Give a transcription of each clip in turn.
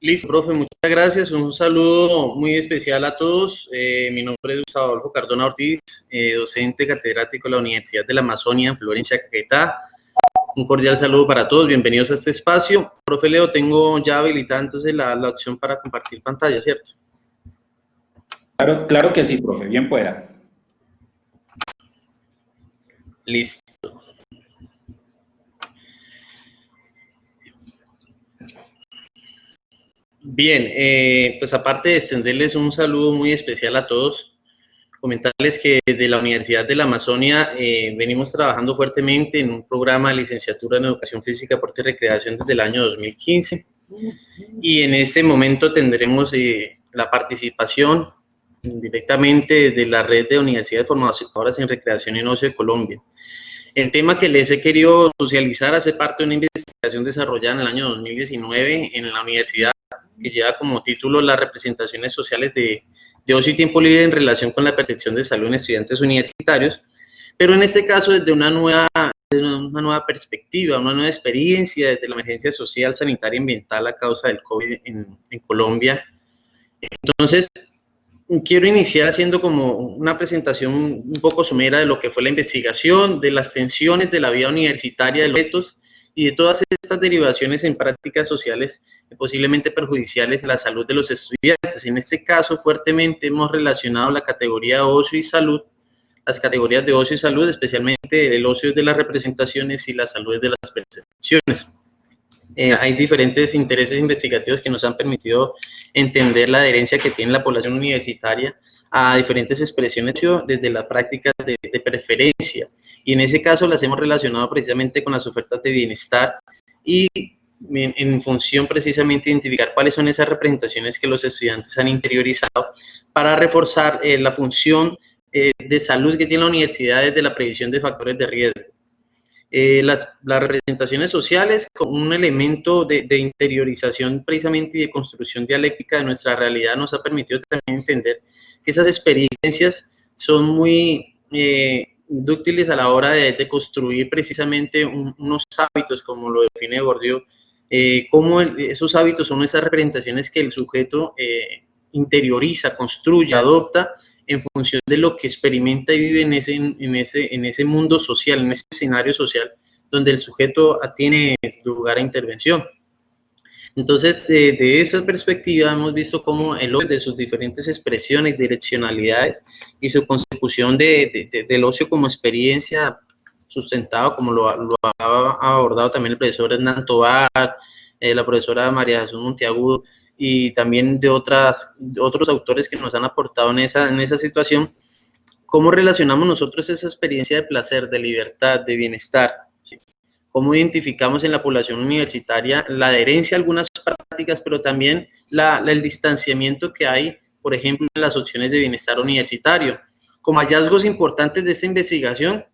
Listo, profe, muchas gracias. Un saludo muy especial a todos. Mi nombre es Gustavo Adolfo Cardona Ortiz, docente catedrático de la Universidad de la Amazonia en Florencia, Caquetá. Un cordial saludo para todos. Bienvenidos a este espacio. Profe Leo, tengo ya habilitada entonces la opción para compartir pantalla, ¿cierto? Claro que sí, profe. Bien pueda. Listo. Bien, pues aparte de extenderles un saludo muy especial a todos, comentarles que desde la Universidad de la Amazonia venimos trabajando fuertemente en un programa de licenciatura en Educación Física, Deporte y Recreación desde el año 2015 y en este momento tendremos la participación directamente desde la red de universidades formadoras en recreación y ocio de Colombia. El tema que les he querido socializar hace parte de una investigación desarrollada en el año 2019 en la universidad que lleva como título las representaciones sociales de ocio y tiempo libre en relación con la percepción de salud en estudiantes universitarios, pero en este caso desde una nueva perspectiva, una nueva experiencia desde la emergencia social, sanitaria y ambiental a causa del COVID en Colombia. Entonces, quiero iniciar haciendo como una presentación un poco somera de lo que fue la investigación, de las tensiones de la vida universitaria, de los retos y de todas estas derivaciones en prácticas sociales posiblemente perjudiciales a la salud de los estudiantes. En este caso, fuertemente hemos relacionado la categoría de ocio y salud, las categorías de ocio y salud, especialmente el ocio de las representaciones y la salud de las percepciones. Hay diferentes intereses investigativos que nos han permitido entender la adherencia que tiene la población universitaria a diferentes expresiones desde las prácticas de preferencia, y en ese caso las hemos relacionado precisamente con las ofertas de bienestar y en función precisamente de identificar cuáles son esas representaciones que los estudiantes han interiorizado para reforzar la función de salud que tiene la universidad desde la previsión de factores de riesgo. Las representaciones sociales como un elemento de interiorización precisamente y de construcción dialéctica de nuestra realidad nos ha permitido también entender que esas experiencias son muy dúctiles a la hora de construir precisamente unos hábitos, como lo define Bourdieu, cómo esos hábitos son esas representaciones que el sujeto interioriza, construye, adopta en función de lo que experimenta y vive en ese mundo social, en ese escenario social, donde el sujeto tiene lugar a intervención. Entonces, de esa perspectiva hemos visto cómo el ocio de sus diferentes expresiones, direccionalidades y su consecución del ocio como experiencia sustentado, como lo ha abordado también el profesor Hernán Tobar, la profesora María Jesús Monteagudo, y también de otros autores que nos han aportado en esa situación, cómo relacionamos nosotros esa experiencia de placer, de libertad, de bienestar, ¿sí? Cómo identificamos en la población universitaria la adherencia a algunas prácticas, pero también el distanciamiento que hay, por ejemplo, en las opciones de bienestar universitario. Como hallazgos importantes de esta investigación,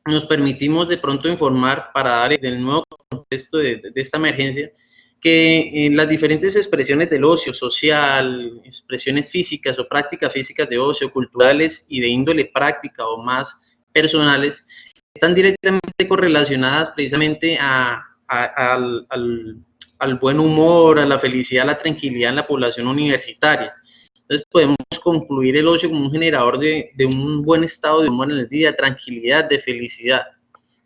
nos permitimos de pronto informar para dar el nuevo contexto de esta emergencia, que en las diferentes expresiones del ocio social, expresiones físicas o prácticas físicas de ocio, culturales y de índole práctica o más personales, están directamente correlacionadas precisamente al buen humor, a la felicidad, a la tranquilidad en la población universitaria. Entonces podemos concluir el ocio como un generador de un buen estado de humor en el día, tranquilidad, de felicidad.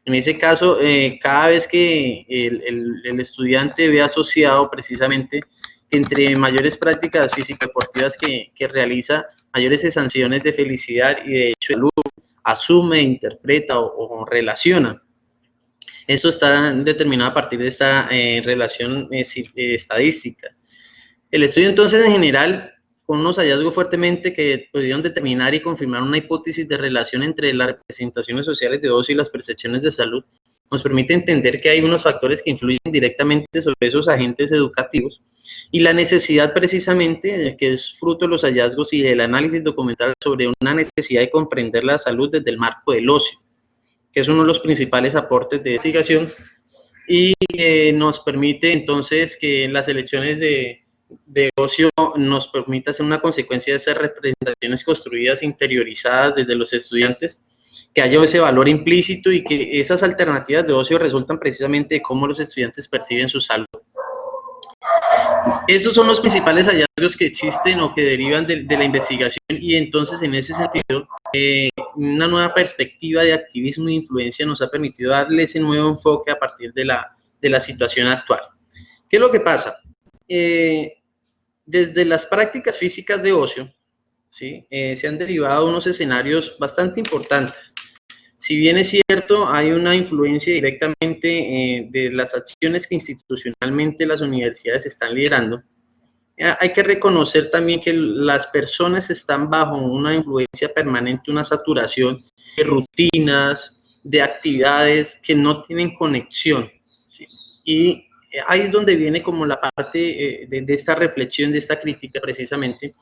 En ese caso, cada vez que el estudiante ve asociado precisamente que entre mayores prácticas físicas deportivas que realiza, mayores sensaciones de felicidad y de hecho salud, asume, interpreta o relaciona. Esto está determinado a partir de esta relación estadística. El estudio entonces en general, con unos hallazgos fuertemente que pudieron determinar y confirmar una hipótesis de relación entre las representaciones sociales de ocio y las percepciones de salud, nos permite entender que hay unos factores que influyen directamente sobre esos agentes educativos y la necesidad precisamente, que es fruto de los hallazgos y del análisis documental sobre una necesidad de comprender la salud desde el marco del ocio, que es uno de los principales aportes de investigación y nos permite entonces que las elecciones de ocio nos permita hacer una consecuencia de esas representaciones construidas, interiorizadas desde los estudiantes, que haya ese valor implícito y que esas alternativas de ocio resultan precisamente de cómo los estudiantes perciben su salud. Estos son los principales hallazgos que existen o que derivan de la investigación, y entonces en ese sentido una nueva perspectiva de activismo e influencia nos ha permitido darle ese nuevo enfoque a partir de la situación actual. ¿Qué es lo que pasa? Desde las prácticas físicas de ocio, ¿sí? Se han derivado unos escenarios bastante importantes. Si bien es cierto, hay una influencia directamente de las acciones que institucionalmente las universidades están liderando, hay que reconocer también que las personas están bajo una influencia permanente, una saturación de rutinas, de actividades que no tienen conexión, ¿sí? Y ahí es donde viene como la parte de esta reflexión, de esta crítica precisamente,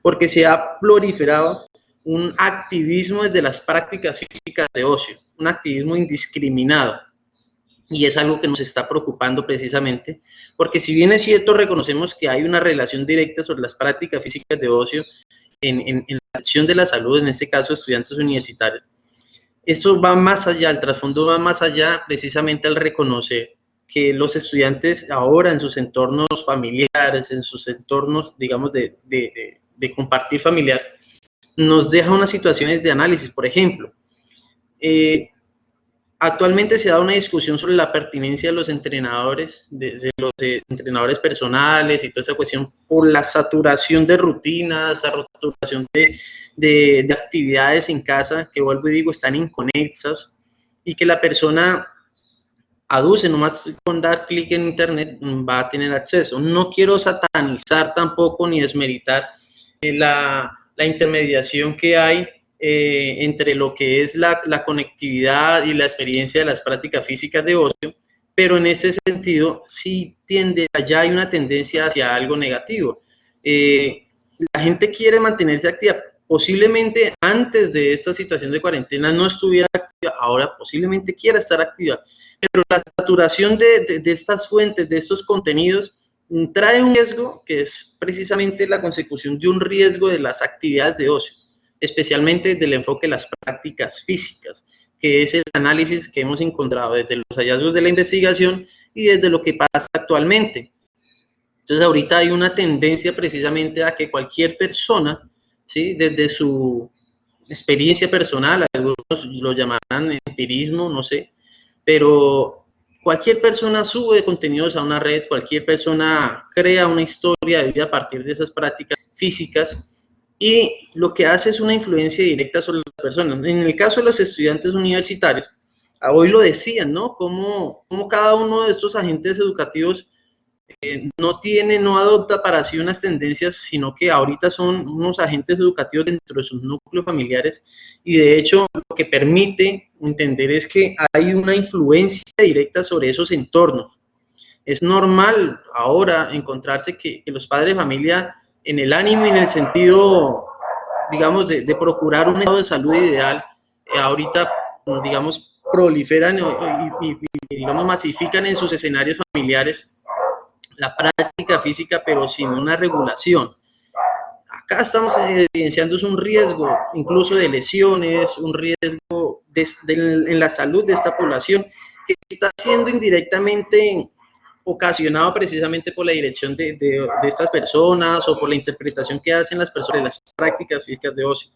porque se ha proliferado un activismo desde las prácticas físicas de ocio, un activismo indiscriminado. Y es algo que nos está preocupando precisamente, porque si bien es cierto, reconocemos que hay una relación directa sobre las prácticas físicas de ocio en la acción de la salud, en este caso estudiantes universitarios, esto va más allá, el trasfondo va más allá precisamente al reconocer que los estudiantes ahora en sus entornos familiares, en sus entornos, digamos, de compartir familiar, nos deja unas situaciones de análisis. Por ejemplo, actualmente se da una discusión sobre la pertinencia de los entrenadores, de los entrenadores personales y toda esa cuestión, por la saturación de rutinas, la saturación de actividades en casa, que vuelvo y digo, están inconexas, y que la persona aduce, nomás con dar clic en internet va a tener acceso. No quiero satanizar tampoco ni desmeritar la intermediación que hay entre lo que es la conectividad y la experiencia de las prácticas físicas de ocio, pero en ese sentido sí ya hay una tendencia hacia algo negativo. La gente quiere mantenerse activa. Posiblemente antes de esta situación de cuarentena no estuviera activa, ahora posiblemente quiera estar activa, pero la saturación de estas fuentes, de estos contenidos, trae un riesgo que es precisamente la consecución de un riesgo de las actividades de ocio, especialmente desde el enfoque de las prácticas físicas, que es el análisis que hemos encontrado desde los hallazgos de la investigación y desde lo que pasa actualmente. Entonces ahorita hay una tendencia precisamente a que cualquier persona, ¿sí?, desde su experiencia personal, algunos lo llamarán empirismo, no sé, pero cualquier persona sube contenidos a una red, cualquier persona crea una historia de vida a partir de esas prácticas físicas, y lo que hace es una influencia directa sobre las personas. En el caso de los estudiantes universitarios, hoy lo decían, ¿no? Cómo cada uno de estos agentes educativos no adopta para sí unas tendencias, sino que ahorita son unos agentes educativos dentro de sus núcleos familiares, y de hecho lo que permite entender es que hay una influencia directa sobre esos entornos. Es normal ahora encontrarse que los padres de familia, en el ánimo y en el sentido, digamos, de procurar un estado de salud ideal, ahorita, digamos, proliferan y, digamos, masifican en sus escenarios familiares la práctica física, pero sin una regulación. Acá estamos evidenciando un riesgo incluso de lesiones, un riesgo en la salud de esta población, que está siendo indirectamente ocasionado precisamente por la dirección de estas personas o por la interpretación que hacen las personas de las prácticas físicas de ocio.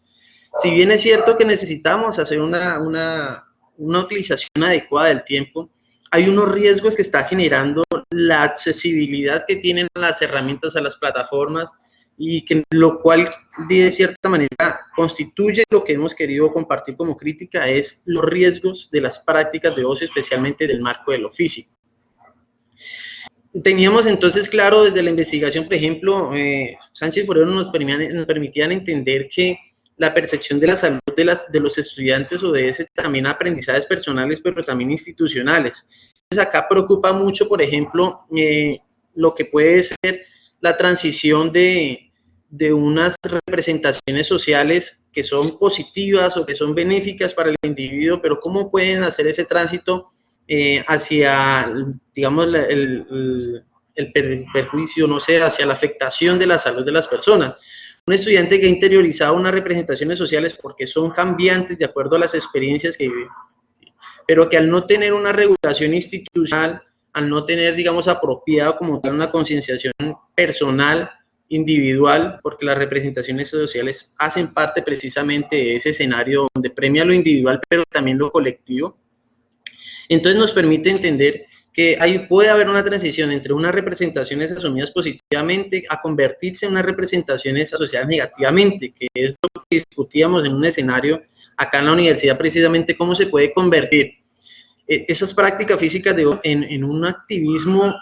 Si bien es cierto que necesitamos hacer una utilización adecuada del tiempo, hay unos riesgos que está generando la accesibilidad que tienen las herramientas a las plataformas, y que lo cual de cierta manera constituye lo que hemos querido compartir como crítica, es los riesgos de las prácticas de ocio, especialmente del marco de lo físico. Teníamos entonces claro desde la investigación, por ejemplo, Sánchez Forero nos permitían entender que la percepción de la salud de los estudiantes obedece también a aprendizajes personales, pero también institucionales. Entonces acá preocupa mucho, por ejemplo, lo que puede ser la transición de unas representaciones sociales que son positivas o que son benéficas para el individuo, pero cómo pueden hacer ese tránsito hacia, digamos, el perjuicio, no sé, hacia la afectación de la salud de las personas. Un estudiante que ha interiorizado unas representaciones sociales porque son cambiantes de acuerdo a las experiencias que vive, pero que al no tener una regulación institucional, al no tener, digamos, apropiado como tal una concienciación personal, individual, porque las representaciones sociales hacen parte precisamente de ese escenario donde premia lo individual, pero también lo colectivo. Entonces nos permite entender que ahí puede haber una transición entre unas representaciones asumidas positivamente a convertirse en unas representaciones asociadas negativamente, que es lo que discutíamos en un escenario acá en la universidad, precisamente cómo se puede convertir esas prácticas físicas en un activismo,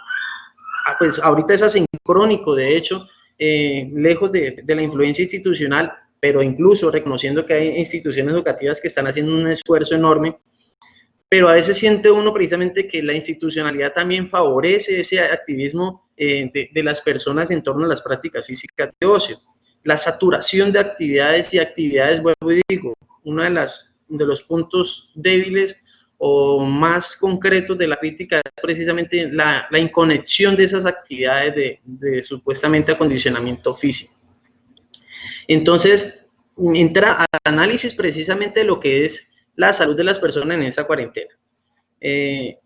pues ahorita es asincrónico, de hecho, lejos de la influencia institucional, pero incluso reconociendo que hay instituciones educativas que están haciendo un esfuerzo enorme, pero a veces siente uno precisamente que la institucionalidad también favorece ese activismo de las personas en torno a las prácticas físicas de ocio. La saturación de actividades, vuelvo y digo, uno de los puntos débiles o más concretos de la crítica es precisamente la inconexión de esas actividades de supuestamente acondicionamiento físico. Entonces, entra al análisis precisamente de lo que es la salud de las personas en esa cuarentena,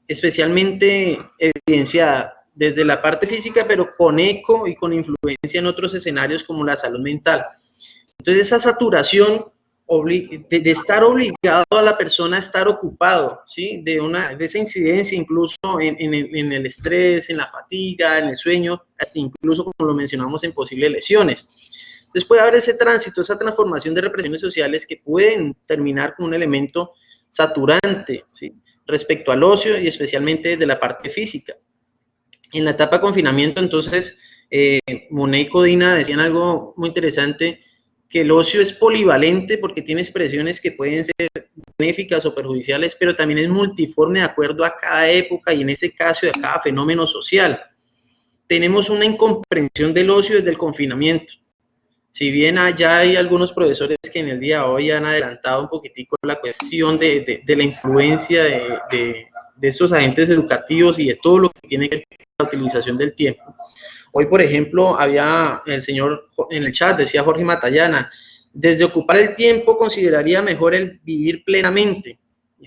especialmente evidenciada desde la parte física, pero con eco y con influencia en otros escenarios como la salud mental. Entonces, esa saturación de estar obligado a la persona a estar ocupado, ¿sí? de esa incidencia incluso en el estrés, en la fatiga, en el sueño, hasta incluso, como lo mencionamos, en posibles lesiones. Entonces puede haber ese tránsito, esa transformación de represiones sociales que pueden terminar con un elemento saturante, ¿sí? respecto al ocio y especialmente desde la parte física. En la etapa de confinamiento, entonces, Monet y Codina decían algo muy interesante, que el ocio es polivalente porque tiene expresiones que pueden ser benéficas o perjudiciales, pero también es multiforme de acuerdo a cada época y en ese caso de cada fenómeno social. Tenemos una incomprensión del ocio desde el confinamiento. Si bien ya hay algunos profesores que en el día de hoy han adelantado un poquitico la cuestión de la influencia de estos agentes educativos y de todo lo que tiene que ver con la utilización del tiempo. Hoy, por ejemplo, había el señor en el chat, decía Jorge Matallana, desde ocupar el tiempo consideraría mejor el vivir plenamente.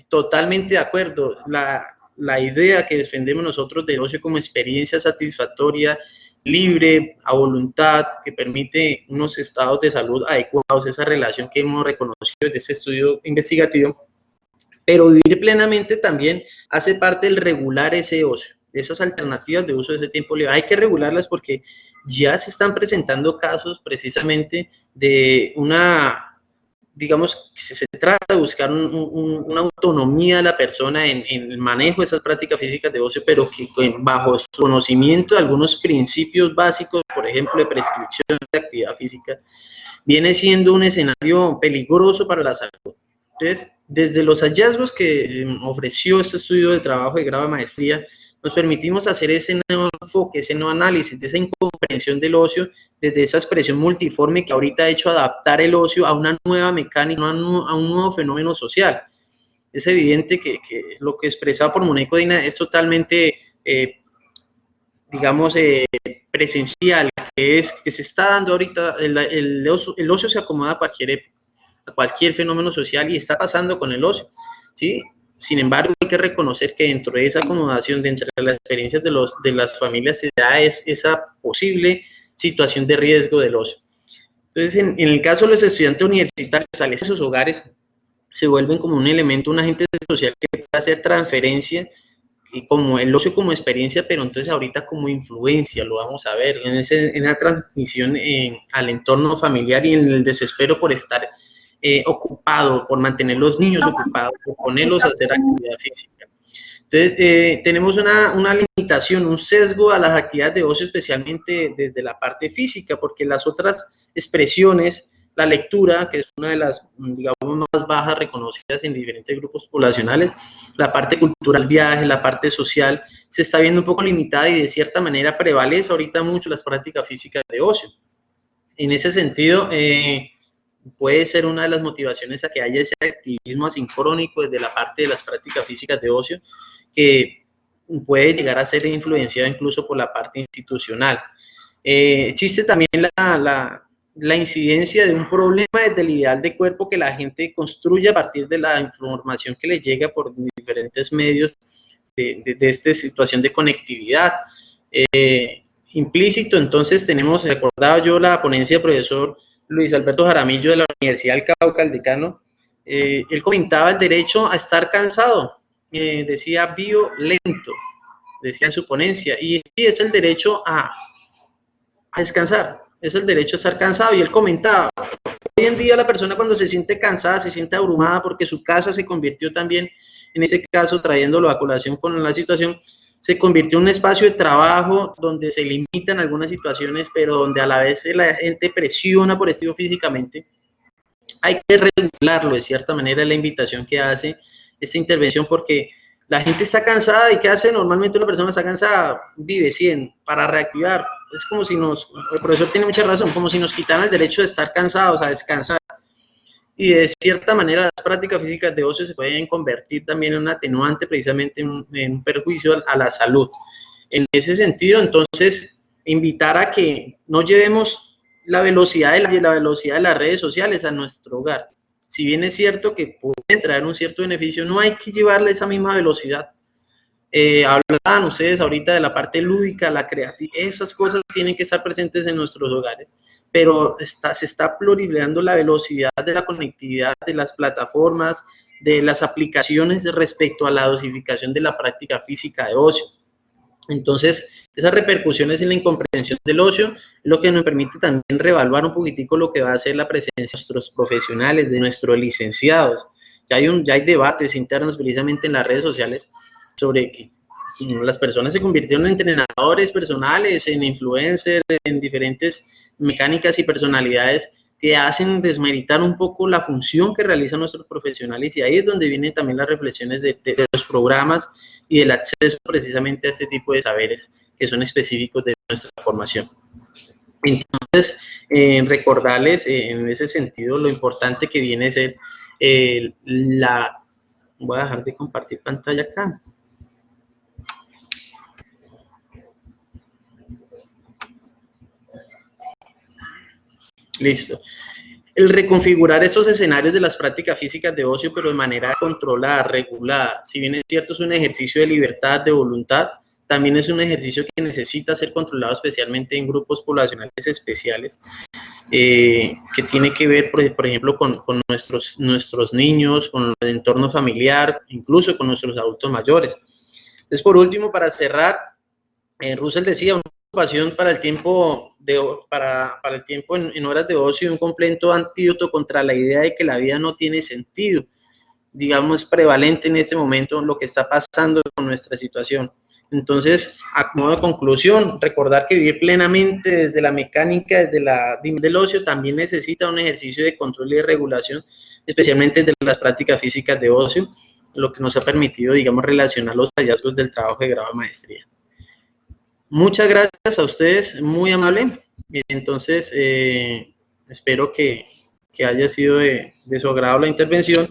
Totalmente de acuerdo. La idea que defendemos nosotros del ocio como experiencia satisfactoria, libre, a voluntad, que permite unos estados de salud adecuados, esa relación que hemos reconocido desde este estudio investigativo, pero vivir plenamente también hace parte del regular ese ocio, de esas alternativas de uso de ese tiempo libre. Hay que regularlas porque ya se están presentando casos precisamente de digamos, se trata de buscar una autonomía de la persona en el manejo de esas prácticas físicas de ocio, pero que bajo su conocimiento de algunos principios básicos, por ejemplo, de prescripción de actividad física, viene siendo un escenario peligroso para la salud. Entonces, desde los hallazgos que ofreció este estudio de trabajo de grado de maestría, nos permitimos hacer ese nuevo enfoque, ese nuevo análisis, de esa incomprensión del ocio, desde esa expresión multiforme que ahorita ha hecho adaptar el ocio a una nueva mecánica, a un nuevo fenómeno social. Es evidente que lo que expresaba por Monet y Codina es totalmente, digamos, presencial, que se está dando ahorita, el ocio se acomoda a cualquier fenómeno social y está pasando con el ocio, ¿sí? Sin embargo, hay que reconocer que dentro de esa acomodación, dentro de las experiencias de las familias, se da esa posible situación de riesgo del ocio. Entonces, en el caso de los estudiantes universitarios, salen de sus hogares, se vuelven como un elemento, un agente social que puede hacer transferencia, y como el ocio como experiencia, pero entonces ahorita como influencia, lo vamos a ver, en la transmisión al entorno familiar y en el desespero por estar ocupado, por mantener los niños ocupados, por ponerlos a hacer actividad física. Entonces, tenemos una limitación, un sesgo a las actividades de ocio, especialmente desde la parte física, porque las otras expresiones, la lectura, que es una de las, digamos, más bajas reconocidas en diferentes grupos poblacionales, la parte cultural, viaje, la parte social, se está viendo un poco limitada y de cierta manera prevalece ahorita mucho las prácticas físicas de ocio. En ese sentido, puede ser una de las motivaciones a que haya ese activismo asincrónico desde la parte de las prácticas físicas de ocio, que puede llegar a ser influenciado incluso por la parte institucional. Existe también la incidencia de un problema desde el ideal de cuerpo que la gente construye a partir de la información que le llega por diferentes medios, de esta situación de conectividad. Implícito, entonces tenemos, recordaba yo la ponencia del profesor Luis Alberto Jaramillo de la Universidad del Cauca, el decano. Él comentaba el derecho a estar cansado, decía violento, decía en su ponencia, y es el derecho a descansar, es el derecho a estar cansado, y él comentaba, hoy en día la persona cuando se siente cansada, se siente abrumada porque su casa se convirtió también, en ese caso, trayéndolo a colación con la situación, se convirtió en un espacio de trabajo donde se limitan algunas situaciones, pero donde a la vez la gente presiona por esto físicamente. Hay que regularlo, de cierta manera, la invitación que hace esta intervención, porque la gente está cansada, y ¿qué hace normalmente una persona está cansada? Vive 100 para reactivar. Es como si el profesor tiene mucha razón, como si nos quitaran el derecho de estar cansados, a descansar. Y de cierta manera las prácticas físicas de ocio se pueden convertir también en un atenuante, precisamente en un perjuicio a la salud. En ese sentido, entonces, invitar a que no llevemos la velocidad de las redes sociales a nuestro hogar. Si bien es cierto que pueden traer un cierto beneficio, no hay que llevarle esa misma velocidad. Hablaban ustedes ahorita de la parte lúdica, la creativa, esas cosas tienen que estar presentes en nuestros hogares, pero se está proliferando la velocidad de la conectividad, de las plataformas, de las aplicaciones respecto a la dosificación de la práctica física de ocio. Entonces, esas repercusiones en la incomprensión del ocio es lo que nos permite también reevaluar un poquitico lo que va a ser la presencia de nuestros profesionales, de nuestros licenciados. Ya hay debates internos precisamente en las redes sociales sobre que las personas se convirtieron en entrenadores personales, en influencers, en diferentes mecánicas y personalidades que hacen desmeritar un poco la función que realizan nuestros profesionales, y ahí es donde vienen también las reflexiones de los programas y del acceso precisamente a este tipo de saberes que son específicos de nuestra formación. Entonces, recordarles en ese sentido lo importante que viene a ser voy a dejar de compartir pantalla acá. Listo. El reconfigurar esos escenarios de las prácticas físicas de ocio, pero de manera controlada, regulada. Si bien es cierto, es un ejercicio de libertad, de voluntad, también es un ejercicio que necesita ser controlado, especialmente en grupos poblacionales especiales, que tiene que ver, por ejemplo, con nuestros niños, con el entorno familiar, incluso con nuestros adultos mayores. Entonces, por último, para cerrar, Russell decía, una ocupación para el tiempo, para el tiempo en horas de ocio, un completo antídoto contra la idea de que la vida no tiene sentido. Digamos, prevalente en este momento lo que está pasando con nuestra situación. Entonces, a modo de conclusión, recordar que vivir plenamente desde la mecánica, desde del ocio, también necesita un ejercicio de control y de regulación, especialmente de las prácticas físicas de ocio, lo que nos ha permitido, digamos, relacionar los hallazgos del trabajo de grado de maestría. Muchas gracias a ustedes, muy amable. Entonces, espero que haya sido de su agrado la intervención.